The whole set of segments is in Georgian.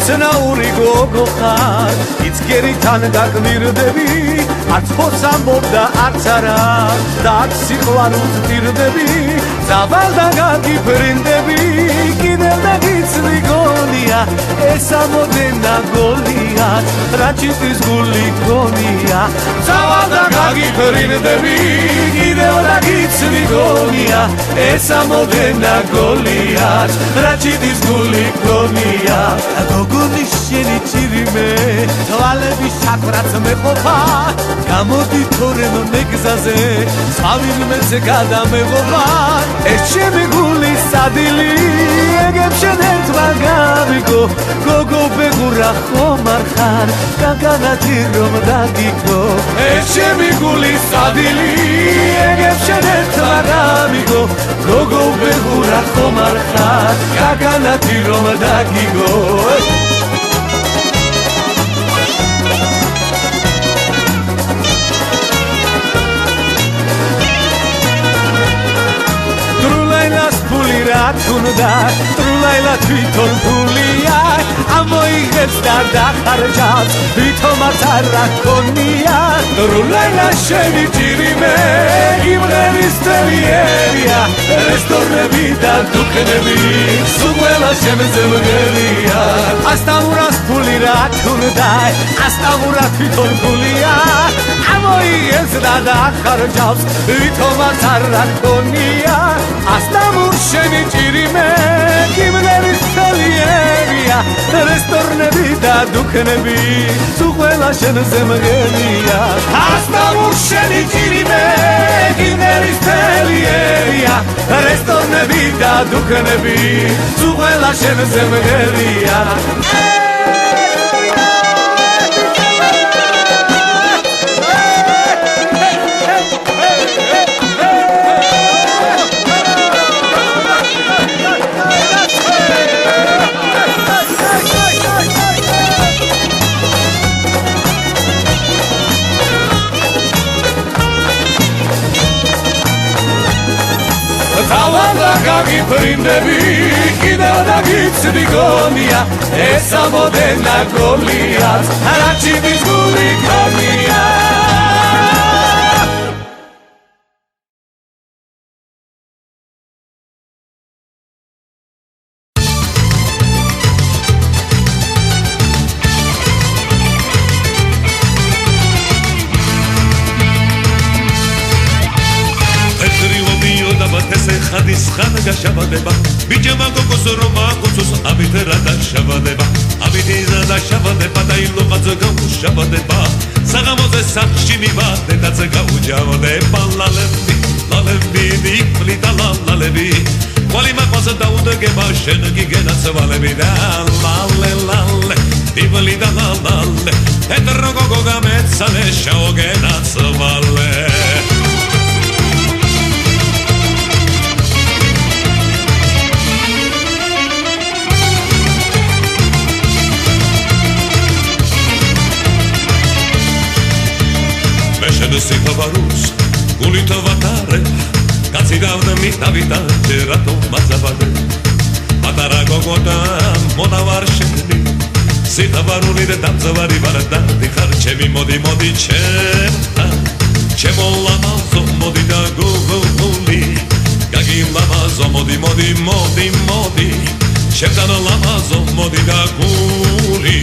უცნაური გოგო ხარ იცგერითან გაგმირდები არც ხოს ამბობდა არც არა და აქ სიყვარულს ვტირდები ზავალდა გაგიფრინდები კიდევ და გიცდი გონია ეს ამოდენა გოლია რაჭის გული გონია ზავალდა გაგიფრინდები კიდევ და გიცდი გონია ეს ამოდენა გოლია რაჭის გული გონია გოგონის შენი ჭირიმე თვალების ჩაქრაც მეყოფა გამოდი თორემ მეგზაზე წავიღმეზე გადამეღობა ეს ჩემი გულის სადილი ეგებ შენ ერთმა გამიგო გოგო ბეგურა ხომ არ ხარ გაგანათი რომ დაგიქო ეს ჩემი გულის სადილი ეგებ შენ ერთმა გამიგო გოგო ბეგურა ხომ არ ხარ გაგანათი რომ დაგიქო თუნდა ტრულაილა თვითონ ფულია ამოიღებს და დახარჯავს თვითონაც არ რაქონია ტრულაილა შენი ჭირიმე იმღერის თელიერია რესტორნები და დუქნები სულ ყველა შემზე მგერია ასტამურას ფული რა თუნდა ასტამურა თვითონ ფულია ამოიღებს და დახარჯავს თვითონაც არ რაქონია ასტამურ შენი ჭირიმე იმღერის თელიერია რესტორნები და დუქნები სულ ყველა შენზე მგერია ასტამურ შენი ჭირიმე იმღერის თელიერია რესტორნები და დუქნები სულ ყველა შენზე მგერია Tavanda gagifrindები კიდევ და გიცდი გონია ეს ამოდენა გოლია რაჭის გული გონია ხადის ხან გაშავდება ბიჭმა გოგოს რომა გოცოს ამით რა დაშავდება ამით და შავდება და ილოყაც გაუშავდება საღამოზე სახში მივადე და გაუჯავდება ლალები ლალები დიფლი და ლალები ვალი მაყოს დაუდგება შენ გიგენაც ვალები და ლალე ლალე დიფლი და ლალე ეთრო გოგო გამეცალე შაოგენაც ვალე სიყვარულს გულით ვატარე კაცი დავდმის დავიდა ჯერათო მაზაბადე პატარა გოგოთა მოდავარ შენი სიყვარული და დამზვარი ვარ და დიხარ ჩემი მოდი მოდი ჩემო ლამაზო მოდი და გოგოლი გაგი ლამაზო მოდი მოდი მოდი მოდი შევდანო ლამაზო მოდი და გული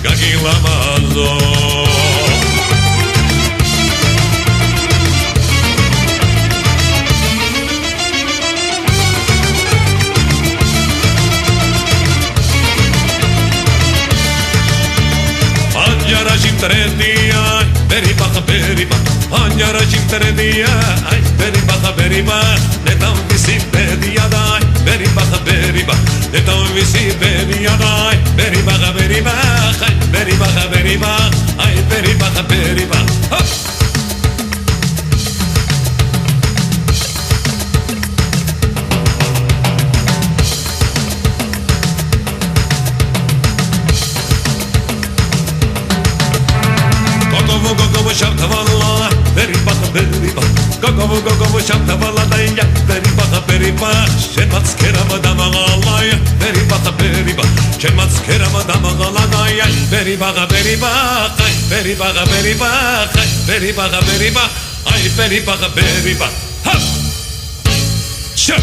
გაგი ლამაზო Ay, beriba, anyara jimteredia, ay, beriba, netam visi bedia dai, beriba, netam visi bedia dai, beriba, ay, beriba, ay, beriba, hop. Shabtavala, beriba, go, shabtavala, daya, beriba, shematskera madama, beriba, shematskera madama, beribaga beriba ay beribaga beriba ay beribaga beriba ay beribaga beriba ha cha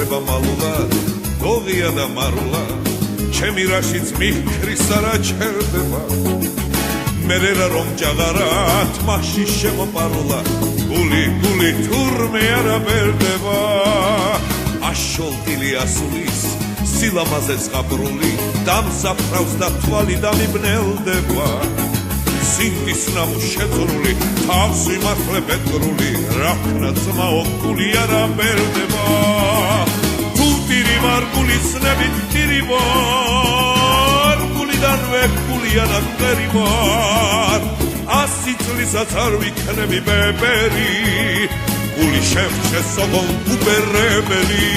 ცხოვრება მალულად დოღია და მარულა ჩემი რაშიც მიქრის არა ჩერდება მერერა რომ ჯაღარად მაშინ შემოპარულა გული გული თურმე არა ბერდება აშოლტილი ასulis სილამაზეს ღაბრული დამსაფრავს და თვალი დამიბნელდება სინდის ნამუ შეწრული თავს ვიმართლე პეტრული რაქნა ძმაო გული არა ბერდება თუ ტირი ვარ გულისნებით ტირი ვარ გულიდანვე გულიანა მტერი ვარ 100 წლისაც არ ვიქნები ბებერი გული შემჩეს ოღონდ უბერებელი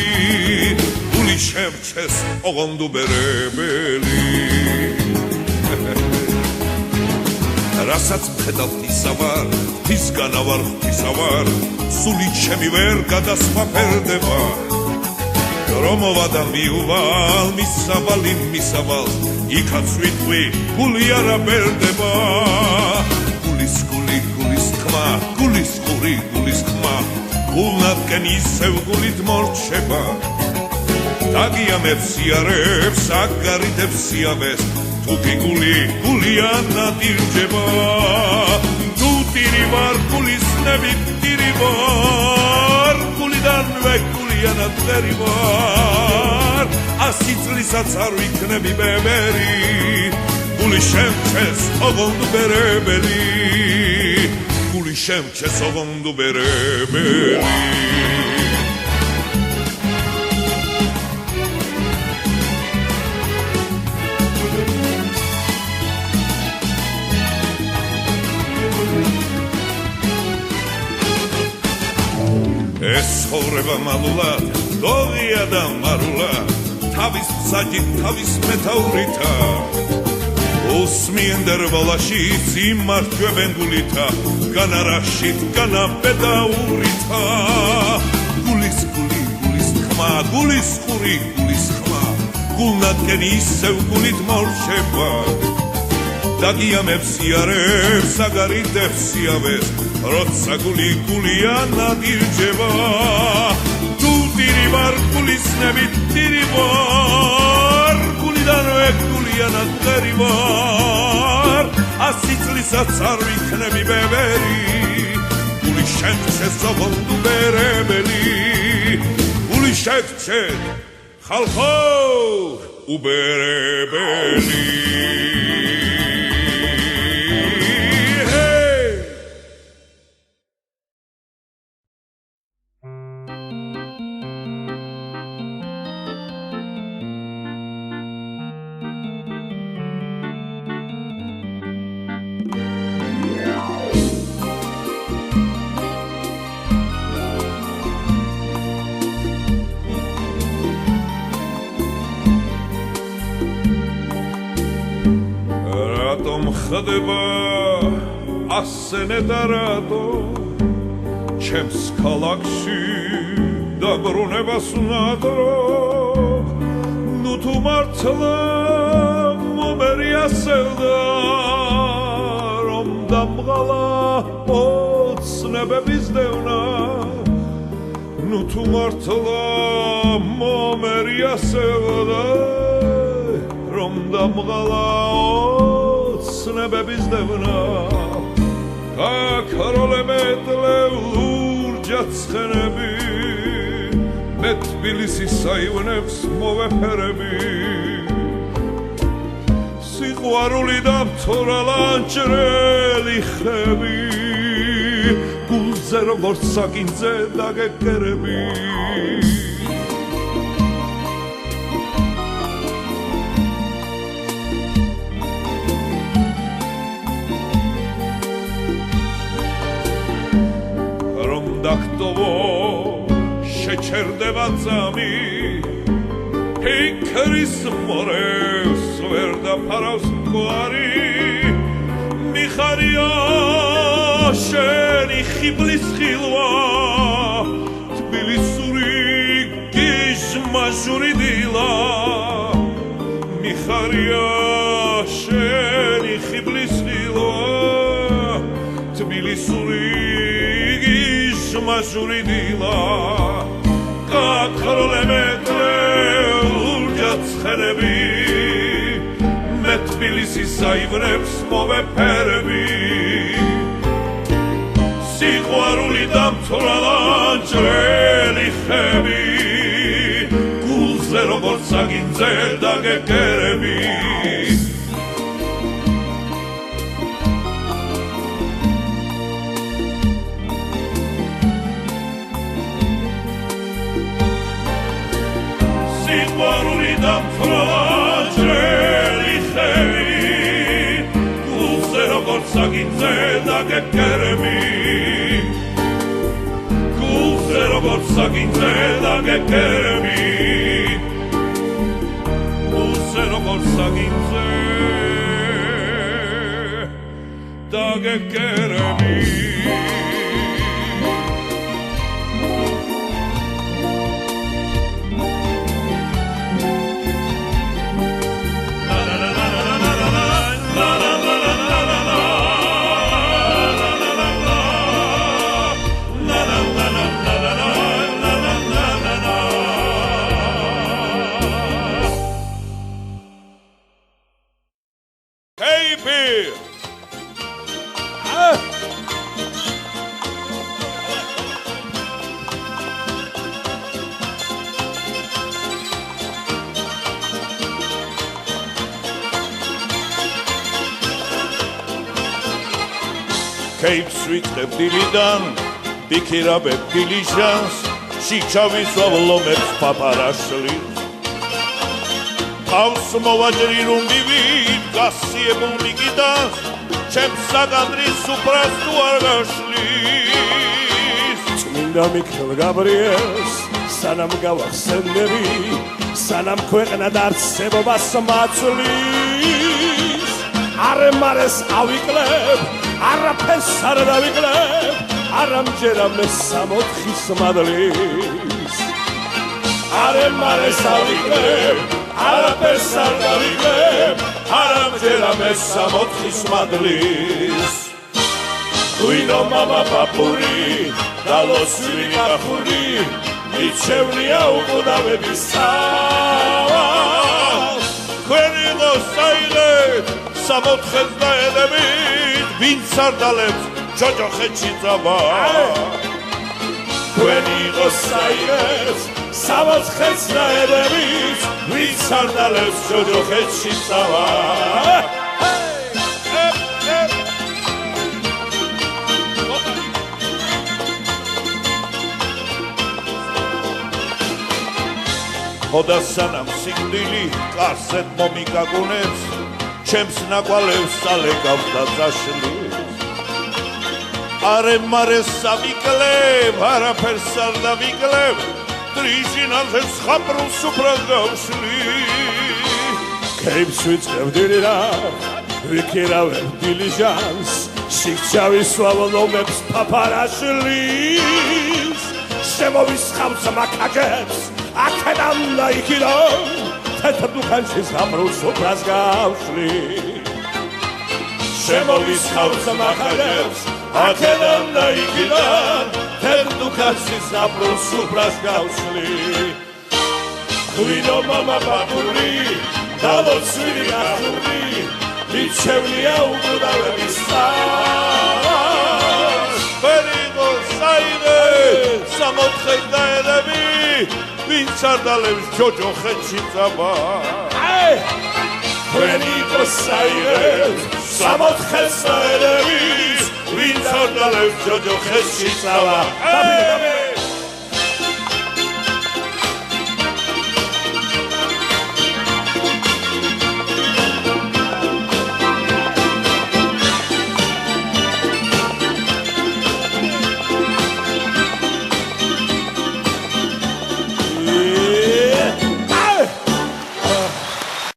გული შემჩეს ოღონდ უბერებელი რასაც მხედავ ისავარ ისგანა ვარ ისავარ სული ჩემი ვერ გადასვაფერდება რომოვა და მიუვალ მისავალი მისავალ იქაც ვიტყვი გული არა ბერდება გულის გული გულის ხმა გულის ყური გულის ხმა გულნათკენ ისევ გულით მორჩება დაგიამებს სიარებს აგარიდებს სიავეს თუკი გული გულიანა დირჯება თუ ტირი ვარ გულისნებით ტირი ვარ გულიდანვე გულიანა მტერი ვარ 100 წლისაც არ ვიქნები ბებერი გული შემჩეს ოღონდ უბერებელი გული შემჩეს ოღონდ უბერებელი ეს ცხოვრება მალულად დოღია და მარულა თავის მსაჯით თავის მეთაურითა უსმიან დერბოლაში სიმართვებენ გულითა განარაშით განაბედაურითა გულის გული გულის ხმა გულის ყური გულის ხმა გულნათკენ ისევ გულით მორჩება დაგიამებს სიარებს აგარიდებს სიავეს როცა გული გულიანა დირჯება თუ ტირი ვარ გულისნებით ტირი ვარ გულიდანვე გულიანა მტერი ვარ 100 წლისაც არ ვიქნები ბებერი გული შემჩეს ოღონდ უბერებელი გული შემჩეს ხალხო უბერებელი ხდება ასენე და რატო ჩემს ქალაქში დაბრუნებას უნადრო ნუ თუ მართლა მომერიასევდა რომ დამღალა ოცნებების დევნა ნუ თუ მართლა მომერიასევდა რომ დამღალა ოცნებების დევნა გაქროლებედლე ლურჯაცხენები მე თბილისის საივნებს მოვეფერები სიყვარული და მთვრა ლანჭრელი ხები გულს გულზე როგორც საკინძე დაგეკერები რომ დაგტოვო შეჩერდება ძამი ფიქრის მორევს ვერ დაფარავს მკვარი მიხარია შენი ხიბლის ხილვა თბილისური გიჟმაჟური დილა მიხარია შენი ხიბლის ხილვა თბილისური გიჟმაჟური დილა გაქროლემეტრე ურჯაცხერები მე თბილისის საივრებს მოვეფერები სიყვარული დამთვრალა ჭრელი ხები გულზე როგორც საგინძე დაგეკერები სიყვარული დამთვრალა ჭრელი ხები გულზე როგორც საგინძე დაგეკერები როგორც საკინძე დაგეკერები გულზე როგორც საკინძე დაგეკერები Capes ვიწყებ დილიდან ბიქირაბებ დილიჟანს შიჩავის ავლომებს პაპარაშლის თავს მოვაჯრი რუნდივით გასიებულ მიგიდას ჩემს საგადრის სუფრას თუ არ გაშლის წმინდა მიქელ გაბრიელს სანამ გავახსენდები სანამ ქვეყნა დარწმობას მაწვლის არემარეს ავიკლებ არაფერს არ დავიკლებ არამჯერა მე 64-ის მადლის არემარეს ავიკლებ არაფერს არ დავიკლებ არამჯერა მე 64-ის მადლის ღვინო მამა პაპური დალოსვილი კახური მიჩევნია უკუდავების სავას ქვენი ღოსაილე 64-ს დაედებით ვინც არ დალებს ჯოჯოხეთში წავა ქვენი ღოსაილეს 64-ს დაედებით ვინც არ დალებს ჯოჯოხეთში წავა ხოდა სანამ სიკვდილი კარსეთ მომიკაგუნებს ჩემს ნაკვალევს სალეკავს და წაშლის არემარეს ავიკლებ არაფერს არ დავიკლებ ტრიჟინალზე სხაპრულ სუფრას გავშლის Capes ვიწყებ დილიდან ვიქირავებ დილიჟანს შიჩავის ავლომებს პაპარაშლის შემოვისხავ მაკაჯებს აქედან და იქიდან თეთრ დუქანში სხაპრულ სუფრას გავშლის შემოვისხავ მაკაჯებს აქედან და იქიდან თეთრ დუქანში სხაპრულ სუფრას გავშლის ღვინო მამა პაპური დალოცვილი კახური მიჩევნია უკუდავების სავას ქვენი ღოსაილე 64-ს დაედები ვინც არ დალებს ჯოჯოხეთში წავა ქვენი ღოსაილე 64-ს დაედებით ვინც ხორდალებს ჯოჯო ხესში წავა